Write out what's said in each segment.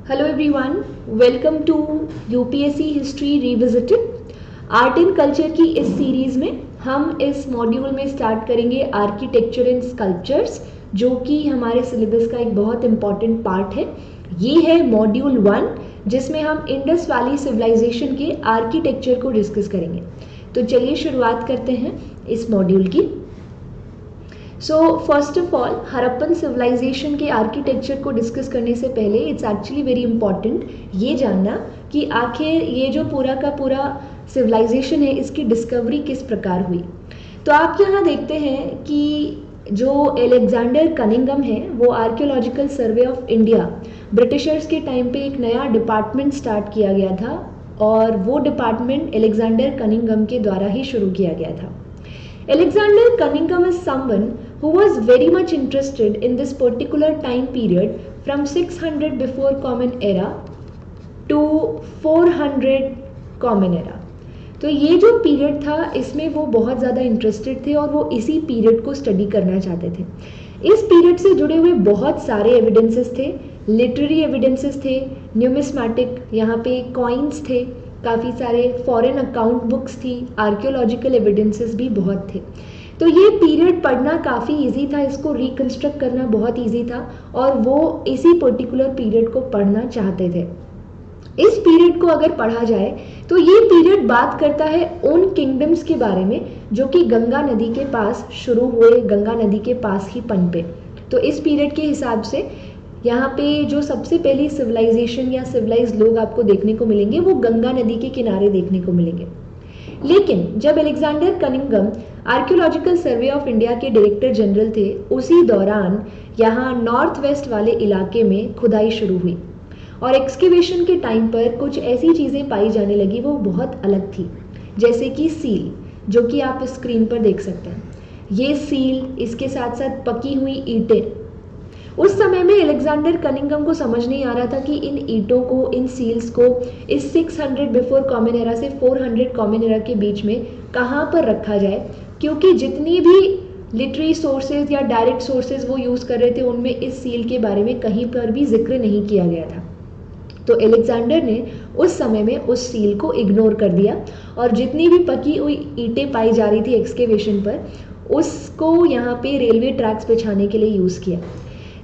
Hello everyone, welcome to UPSC History Revisited। Art and culture की इस series में हम इस मॉड्यूल में स्टार्ट करेंगे आर्किटेक्चर एंड स्कल्पचर्स, जो कि हमारे सिलेबस का एक बहुत इम्पॉर्टेंट पार्ट है। ये है मॉड्यूल 1, जिसमें हम इंडस वैली सिविलाइजेशन के आर्किटेक्चर को डिस्कस करेंगे। तो चलिए शुरुआत करते हैं इस मॉड्यूल की। So first of all, Harappan civilization के आर्किटेक्चर को डिस्कस करने से पहले इट्स एक्चुअली वेरी इंपॉर्टेंट ये जानना कि आखिर ये जो पूरा का पूरा सिविलाइजेशन है, इसकी डिस्कवरी किस प्रकार हुई। तो आप यहाँ देखते हैं कि जो एलेक्जेंडर कनिंघम है, वो archaeological survey of India Britishers के टाइम पे एक नया डिपार्टमेंट स्टार्ट किया गया था, और वो डिपार्टमेंट एलेक्जेंडर कनिंघम के द्वारा ही शुरू किया गया था। Alexander Cunningham is someone who was very much interested in this particular time period from 600 before Common Era to 400 Common Era। तो ये जो पीरियड था, इसमें वो बहुत ज़्यादा इंटरेस्टेड थे और वो इसी पीरियड को स्टडी करना चाहते थे। इस पीरियड से जुड़े हुए बहुत सारे एविडेंसेस थे, लिटरेरी एविडेंसेस थे, न्यूमिस्मैटिक, यहाँ पे कॉइन्स थे, काफ़ी सारे फॉरेन अकाउंट बुक्स थी, आर्कियोलॉजिकल एविडेंसेस भी बहुत थे। तो ये पीरियड पढ़ना काफ़ी इजी था, इसको रिकंस्ट्रक्ट करना बहुत इजी था, और वो इसी पर्टिकुलर पीरियड को पढ़ना चाहते थे। इस पीरियड को अगर पढ़ा जाए तो ये पीरियड बात करता है उन किंगडम्स के बारे में जो कि गंगा नदी के पास शुरू हुए, गंगा नदी के पास ही पनपे। तो इस पीरियड के हिसाब से यहाँ पे जो सबसे पहली सिविलाइजेशन या सिविलाइज लोग आपको देखने को मिलेंगे, वो गंगा नदी के किनारे देखने को मिलेंगे। लेकिन जब Alexander Cunningham archaeological survey of India के डायरेक्टर जनरल थे, उसी दौरान यहाँ नॉर्थ वेस्ट वाले इलाके में खुदाई शुरू हुई, और एक्सकेवेशन के टाइम पर कुछ ऐसी चीज़ें पाई जाने लगी वो बहुत अलग थी, जैसे कि सील, जो कि आप स्क्रीन पर देख सकते हैं। ये सील, इसके साथ साथ पकी हुई ईंटें। उस समय में अलेक्जेंडर कनिंघम को समझ नहीं आ रहा था कि इन ईंटों को, इन सील्स को इस 600 बिफोर कॉमन एरा से 400 कॉमन एरा के बीच में कहाँ पर रखा जाए, क्योंकि जितनी भी लिटरेरी सोर्सेज या डायरेक्ट सोर्सेज वो यूज़ कर रहे थे, उनमें इस सील के बारे में कहीं पर भी जिक्र नहीं किया गया था। तो अलेक्जेंडर ने उस समय में उस सील को इग्नोर कर दिया, और जितनी भी पकी हुई ईंटें पाई जा रही थी एक्सकेवेशन पर, उसको यहाँ पे रेलवे ट्रैक्स बिछाने के लिए यूज़ किया।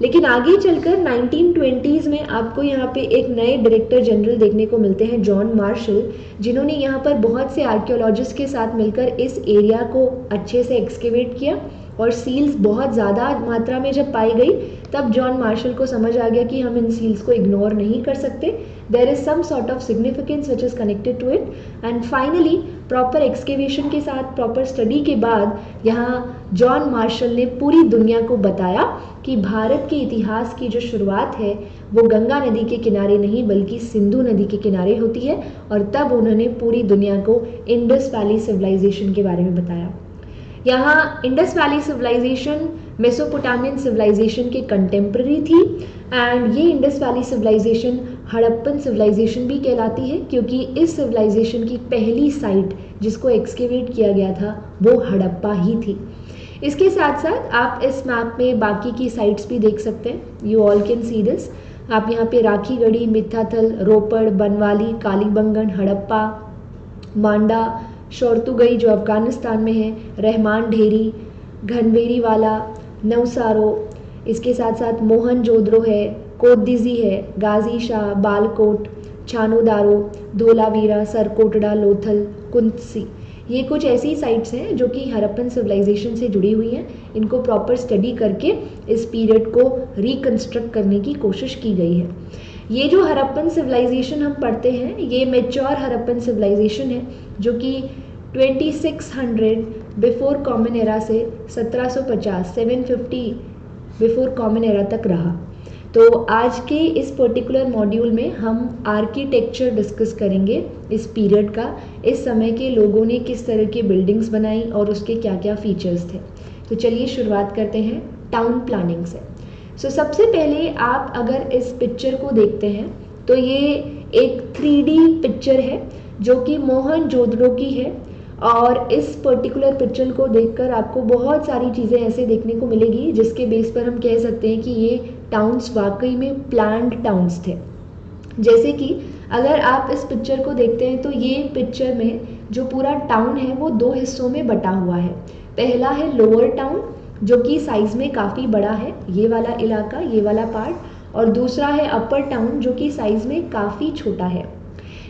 लेकिन आगे चलकर 1920s में आपको यहाँ पे एक नए डायरेक्टर जनरल देखने को मिलते हैं, जॉन मार्शल, जिन्होंने यहाँ पर बहुत से आर्कियोलॉजिस्ट के साथ मिलकर इस एरिया को अच्छे से एक्सकेवेट किया, और सील्स बहुत ज़्यादा मात्रा में जब पाई गई, तब जॉन मार्शल को समझ आ गया कि हम इन सील्स को इग्नोर नहीं कर सकते, there is some sort of significance which is connected to it. And finally proper excavation के साथ, प्रॉपर स्टडी के बाद, यहाँ जॉन मार्शल ने पूरी दुनिया को बताया कि भारत के इतिहास की जो शुरुआत है वो गंगा नदी के किनारे नहीं बल्कि सिंधु नदी के किनारे होती है, और तब उन्होंने पूरी दुनिया को इंडस वैली सिविलाइजेशन के बारे में बताया। यहाँ Indus valley civilization Mesopotamian civilization के कंटेम्प्रेरी थी, एंड ये Indus valley civilization Harappan civilization भी कहलाती है, क्योंकि इस सिविलाइजेशन की पहली साइट जिसको एक्सकेवेट किया गया था वो हड़प्पा ही थी। इसके साथ साथ आप इस मैप में बाकी की साइट्स भी देख सकते हैं, you all can see this. आप यहाँ पे राखीगढ़ी, मिथाथल, रोपड़, बनवाली, कालीबंगन, हड़प्पा, मांडा, शोरतुगई जो अफगानिस्तान में है, रहमान ढेरी, घनवेरी वाला, नवसारो, इसके साथ साथ मोहनजोदड़ो है, कोदिजी है, गाजी शाह, बालकोट, छानोदारो, धोलावीरा, सरकोटड़ा, लोथल, कुंतसी, ये कुछ ऐसी साइट्स हैं जो कि हड़प्पन सिविलाइजेशन से जुड़ी हुई हैं। इनको प्रॉपर स्टडी करके इस पीरियड को रिकंस्ट्रक्ट करने की कोशिश की गई है। ये जो हड़प्पन सिविलाइजेशन हम पढ़ते हैं, ये मेच्योर हड़प्पन सिविलाइजेशन है, जो कि 2600 बिफोर कॉमन एरा से 1750 750 बिफोर कॉमन एरा तक रहा। तो आज के इस पर्टिकुलर मॉड्यूल में हम आर्किटेक्चर डिस्कस करेंगे इस पीरियड का, इस समय के लोगों ने किस तरह की बिल्डिंग्स बनाई और उसके क्या क्या फीचर्स थे। तो चलिए शुरुआत करते हैं टाउन प्लानिंग से। सो सबसे पहले आप अगर इस पिक्चर को देखते हैं तो ये एक 3D पिक्चर है जो कि मोहनजोदड़ो की है, और इस पर्टिकुलर पिक्चर को देखकर आपको बहुत सारी चीज़ें ऐसे देखने को मिलेगी जिसके बेस पर हम कह सकते हैं कि ये टाउन्स वाकई में प्लान्ड टाउन्स थे। जैसे कि अगर आप इस पिक्चर को देखते हैं तो ये पिक्चर में जो पूरा टाउन है वो दो हिस्सों में बटा हुआ है। पहला है लोअर टाउन जो कि साइज में काफ़ी बड़ा है, ये वाला इलाका, ये वाला पार्ट, और दूसरा है अपर टाउन जो कि साइज में काफ़ी छोटा है।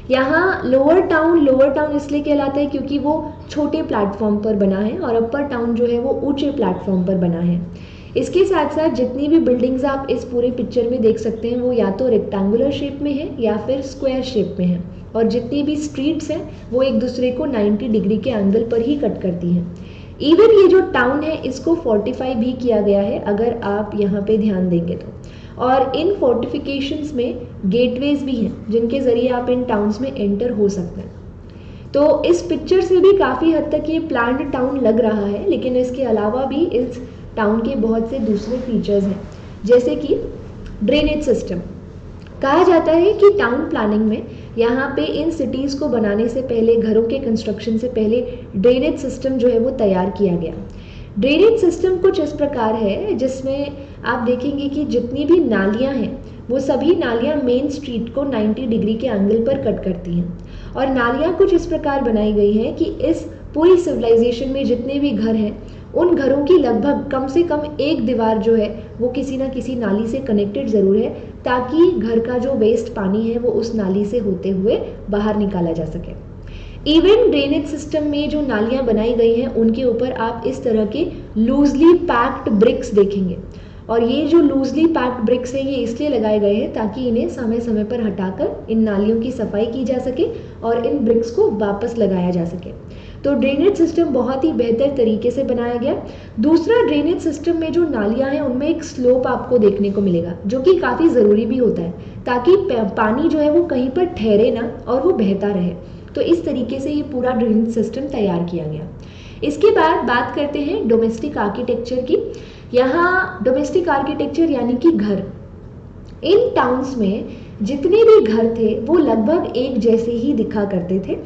यहाँ लोअर टाउन इसलिए कहलाता है क्योंकि वो छोटे प्लेटफॉर्म पर बना है और अपर टाउन जो है वो ऊंचे प्लेटफॉर्म पर बना है। इसके साथ साथ जितनी भी बिल्डिंग्स आप इस पूरे पिक्चर में देख सकते हैं वो या तो रेक्टेंगुलर शेप में है या फिर स्क्वायर शेप में है, और जितनी भी स्ट्रीट्स हैं वो एक दूसरे को 90 डिग्री के एंगल पर ही कट करती हैं। इवन ये जो टाउन है इसको फोर्टिफाई भी किया गया है अगर आप यहाँ पे ध्यान देंगे तो, और इन फोर्टिफिकेशंस में गेटवेज भी हैं जिनके ज़रिए आप इन टाउन्स में एंटर हो सकते हैं। तो इस पिक्चर से भी काफ़ी हद तक ये प्लान्ड टाउन लग रहा है, लेकिन इसके अलावा भी इस टाउन के बहुत से दूसरे फीचर्स हैं, जैसे कि ड्रेनेज सिस्टम। कहा जाता है कि टाउन प्लानिंग में यहाँ पे इन सिटीज़ को बनाने से पहले, घरों के कंस्ट्रक्शन से पहले ड्रेनेज सिस्टम जो है वो तैयार किया गया। ड्रेनेज सिस्टम कुछ इस प्रकार है जिसमें आप देखेंगे कि जितनी भी नालियाँ हैं वो सभी नालियाँ मेन स्ट्रीट को 90 डिग्री के एंगल पर कट करती हैं, और नालियाँ कुछ इस प्रकार बनाई गई हैं कि इस पूरी सिविलाइजेशन में जितने भी घर हैं उन घरों की लगभग कम से कम एक दीवार जो है वो किसी ना किसी नाली से कनेक्टेड ज़रूर है, ताकि घर का जो वेस्ट पानी है वो उस नाली से होते हुए बाहर निकाला जा सके। इवन ड्रेनेज सिस्टम में जो नालियाँ बनाई गई हैं उनके ऊपर आप इस तरह के लूजली पैक्ड ब्रिक्स देखेंगे, और ये जो लूजली पैक्ड ब्रिक्स हैं ये इसलिए लगाए गए हैं ताकि इन्हें समय समय पर हटाकर इन नालियों की सफाई की जा सके और इन ब्रिक्स को वापस लगाया जा सके। तो ड्रेनेज सिस्टम बहुत ही बेहतर तरीके से बनाया गया। दूसरा, ड्रेनेज सिस्टम में जो नालियाँ हैं उनमें एक स्लोप आपको देखने को मिलेगा जो कि काफ़ी ज़रूरी भी होता है, ताकि पानी जो है वो कहीं पर ठहरे ना और वो बहता रहे। तो इस तरीके से ये पूरा ड्रेनेज सिस्टम तैयार किया गया। इसके बाद बात करते हैं डोमेस्टिक आर्किटेक्चर की। यहाँ डोमेस्टिक आर्किटेक्चर यानी कि घर, इन टाउन्स में जितने भी घर थे वो लगभग एक जैसे ही दिखा करते थे,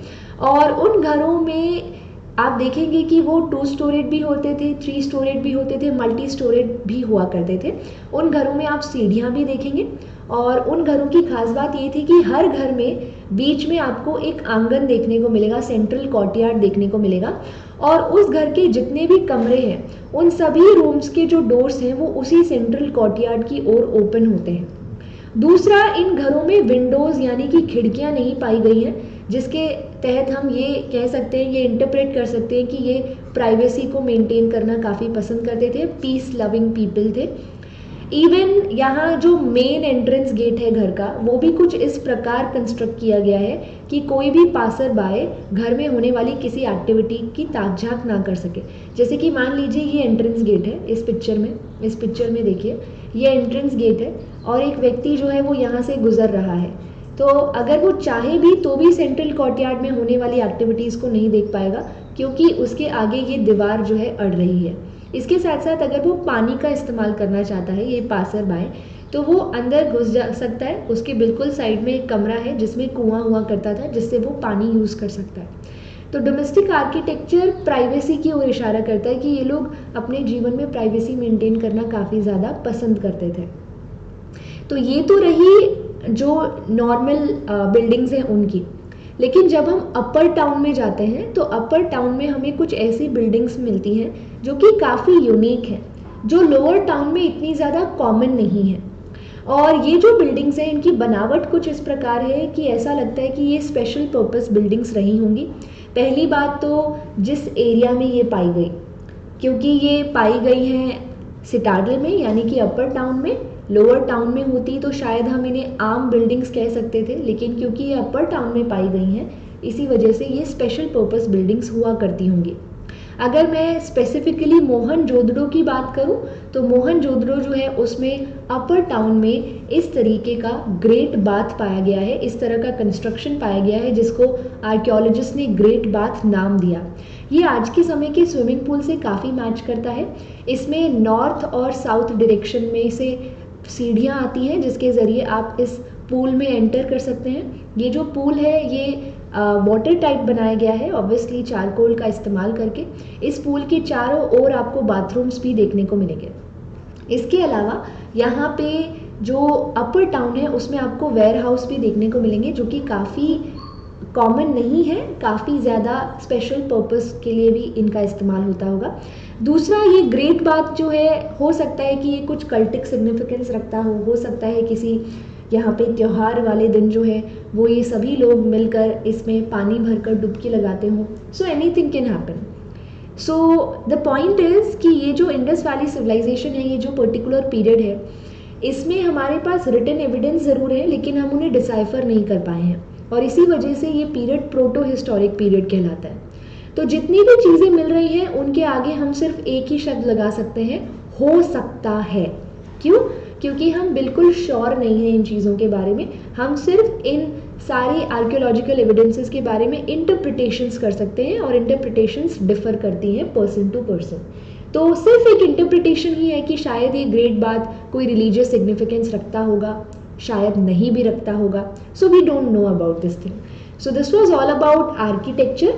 और उन घरों में आप देखेंगे कि वो 2 स्टोरेड भी होते थे, 3 स्टोरेड भी होते थे, मल्टी स्टोरेड भी हुआ करते थे। उन घरों में आप सीढ़ियाँ भी देखेंगे, और उन घरों की खास बात ये थी कि हर घर में बीच में आपको एक आंगन देखने को मिलेगा, सेंट्रल कोर्टयार्ड देखने को मिलेगा, और उस घर के जितने भी कमरे हैं उन सभी रूम्स के जो डोर्स हैं वो उसी सेंट्रल कोर्टयार्ड की ओर ओपन होते हैं। दूसरा, इन घरों में विंडोज़ यानी कि खिड़कियां नहीं पाई गई हैं, जिसके तहत हम ये कह सकते हैं, ये इंटरप्रेट कर सकते हैं कि ये प्राइवेसी को मेंटेन करना काफ़ी पसंद करते थे, पीस लविंग पीपल थे। इवन यहाँ जो मेन एंट्रेंस गेट है घर का वो भी कुछ इस प्रकार कंस्ट्रक्ट किया गया है कि कोई भी पासर बाय घर में होने वाली किसी एक्टिविटी की ताक झांक ना कर सके। जैसे कि मान लीजिए ये एंट्रेंस गेट है, इस पिक्चर में देखिए ये एंट्रेंस गेट है और एक व्यक्ति जो है वो यहाँ से गुजर रहा है, तो अगर वो चाहे भी तो भी सेंट्रल कोर्टयार्ड में होने वाली एक्टिविटीज़ को नहीं देख पाएगा, क्योंकि उसके आगे ये दीवार जो है अड़ रही है। इसके साथ साथ अगर वो पानी का इस्तेमाल करना चाहता है ये पासर बाय, तो वो अंदर घुस जा सकता है। उसके बिल्कुल साइड में एक कमरा है जिसमें कुआं हुआ करता था, जिससे वो पानी यूज़ कर सकता है। तो डोमेस्टिक आर्किटेक्चर प्राइवेसी की ओर इशारा करता है कि ये लोग अपने जीवन में प्राइवेसी मेंटेन करना काफ़ी ज़्यादा पसंद करते थे। तो ये तो रही जो नॉर्मल बिल्डिंग्स हैं उनकी। लेकिन जब हम अपर टाउन में जाते हैं तो अपर टाउन में हमें कुछ ऐसी बिल्डिंग्स मिलती हैं जो कि काफ़ी यूनिक हैं, जो लोअर टाउन में इतनी ज़्यादा कॉमन नहीं है। और ये जो बिल्डिंग्स हैं इनकी बनावट कुछ इस प्रकार है कि ऐसा लगता है कि ये स्पेशल पर्पस बिल्डिंग्स रही होंगी। पहली बात तो जिस एरिया में ये पाई गई, क्योंकि ये पाई गई हैं सिटाडल में यानी कि अपर टाउन में, लोअर टाउन में होती तो शायद हम इन्हें आम बिल्डिंग्स कह सकते थे, लेकिन क्योंकि ये अपर टाउन में पाई गई हैं इसी वजह से ये स्पेशल पर्पस बिल्डिंग्स हुआ करती होंगी। अगर मैं स्पेसिफिकली मोहनजोदड़ो की बात करूं तो मोहनजोदड़ो जो है उसमें अपर टाउन में इस तरीके का ग्रेट बाथ पाया गया है, इस तरह का कंस्ट्रक्शन पाया गया है जिसको आर्कियोलॉजिस्ट ने ग्रेट बाथ नाम दिया। ये आज के समय के स्विमिंग पूल से काफ़ी मैच करता है। इसमें नॉर्थ और साउथ डायरेक्शन में से सीढ़ियाँ आती हैं जिसके ज़रिए आप इस पूल में एंटर कर सकते हैं। ये जो पूल है ये वाटर टाइप बनाया गया है, ऑब्वियसली चारकोल का इस्तेमाल करके। इस पूल के चारों ओर आपको बाथरूम्स भी देखने को मिलेंगे। इसके अलावा यहाँ पे जो अपर टाउन है उसमें आपको वेयर हाउस भी देखने को मिलेंगे, जो कि काफ़ी कॉमन नहीं है, काफ़ी ज़्यादा स्पेशल पर्पस के लिए भी इनका इस्तेमाल होता होगा। दूसरा, ये ग्रेट बात जो है, हो सकता है कि ये कुछ कल्टिक सिग्निफिकेंस रखता हो सकता है किसी यहाँ पे त्यौहार वाले दिन जो है वो ये सभी लोग मिलकर इसमें पानी भरकर डुबकी लगाते हों। So anything can happen. So the point is कि ये जो इंडस वैली सिविलाइजेशन है, ये जो पर्टिकुलर पीरियड है, इसमें हमारे पास रिटन एविडेंस ज़रूर है लेकिन हम उन्हें डिसाइफर नहीं कर पाए हैं, और इसी वजह से ये पीरियड प्रोटो हिस्टोरिक पीरियड कहलाता है। तो जितनी भी चीज़ें मिल रही हैं उनके आगे हम सिर्फ एक ही शब्द लगा सकते हैं, हो सकता है। क्यों? क्योंकि हम बिल्कुल श्योर नहीं हैं इन चीज़ों के बारे में। हम सिर्फ इन सारी आर्कियोलॉजिकल एविडेंसेस के बारे में इंटरप्रिटेशंस कर सकते हैं, और इंटरप्रिटेशंस डिफर करती हैं पर्सन टू पर्सन। तो सिर्फ एक इंटरप्रिटेशन ही है कि शायद ये ग्रेट बात कोई रिलीजियस सिग्निफिकेंस रखता होगा, शायद नहीं भी रखता होगा। So we don't know about this thing. So this was all about architecture.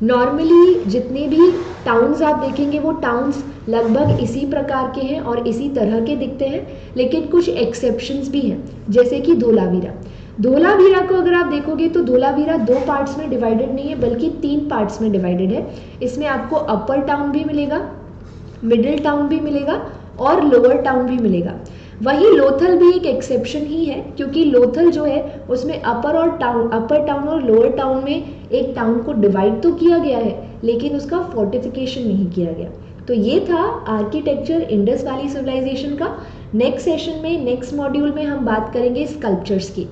Normally जितने भी टाउन्स आप देखेंगे वो टाउन्स लगभग इसी प्रकार के हैं और इसी तरह के दिखते हैं, लेकिन कुछ एक्सेप्शंस भी हैं, जैसे कि धोलावीरा। धोलावीरा को अगर आप देखोगे तो धोलावीरा 2 पार्ट्स में डिवाइडेड नहीं है बल्कि 3 पार्ट्स में डिवाइडेड है। इसमें आपको अपर टाउन भी मिलेगा, मिडिल टाउन भी मिलेगा और लोअर टाउन भी मिलेगा। वही लोथल भी एक एक्सेप्शन ही है, क्योंकि लोथल जो है उसमें अपर टाउन और लोअर टाउन में एक टाउन को डिवाइड तो किया गया है लेकिन उसका फोर्टिफिकेशन नहीं किया गया। तो ये था आर्किटेक्चर इंडस वैली सिविलाइजेशन का। नेक्स्ट सेशन में, नेक्स्ट मॉड्यूल में हम बात करेंगे स्कल्पचर्स की।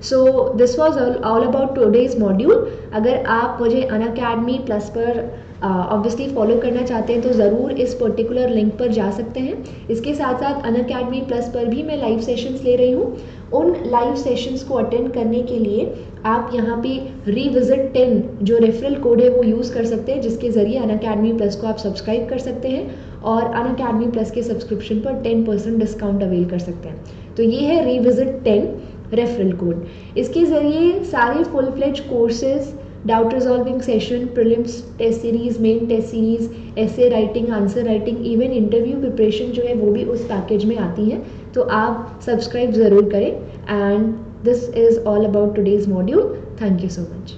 So this was all about today's module. अगर आप मुझे अनअकैडमी प्लस पर ऑब्वियसली फॉलो करना चाहते हैं तो ज़रूर इस पर्टिकुलर लिंक पर जा सकते हैं। इसके साथ साथ अनअकैडमी प्लस पर भी मैं लाइव सेशंस ले रही हूँ। उन लाइव सेशंस को अटेंड करने के लिए आप यहाँ पे रिविजिट 10 जो रेफरल कोड है वो यूज़ कर सकते हैं, जिसके ज़रिए अनअकैडमी प्लस को आप सब्सक्राइब कर सकते हैं और अनअकैडमी प्लस के सब्सक्रिप्शन पर 10% डिस्काउंट अवेल कर सकते हैं। तो ये है रिविजिट 10 रेफरल कोड। इसके ज़रिए सारे full fledged courses, doubt resolving session, prelims test series, main test series, ऐसे writing, answer writing, even interview preparation जो है वो भी उस पैकेज में आती है। तो आप सब्सक्राइब ज़रूर करें। And this is all about today's module. Thank you so much.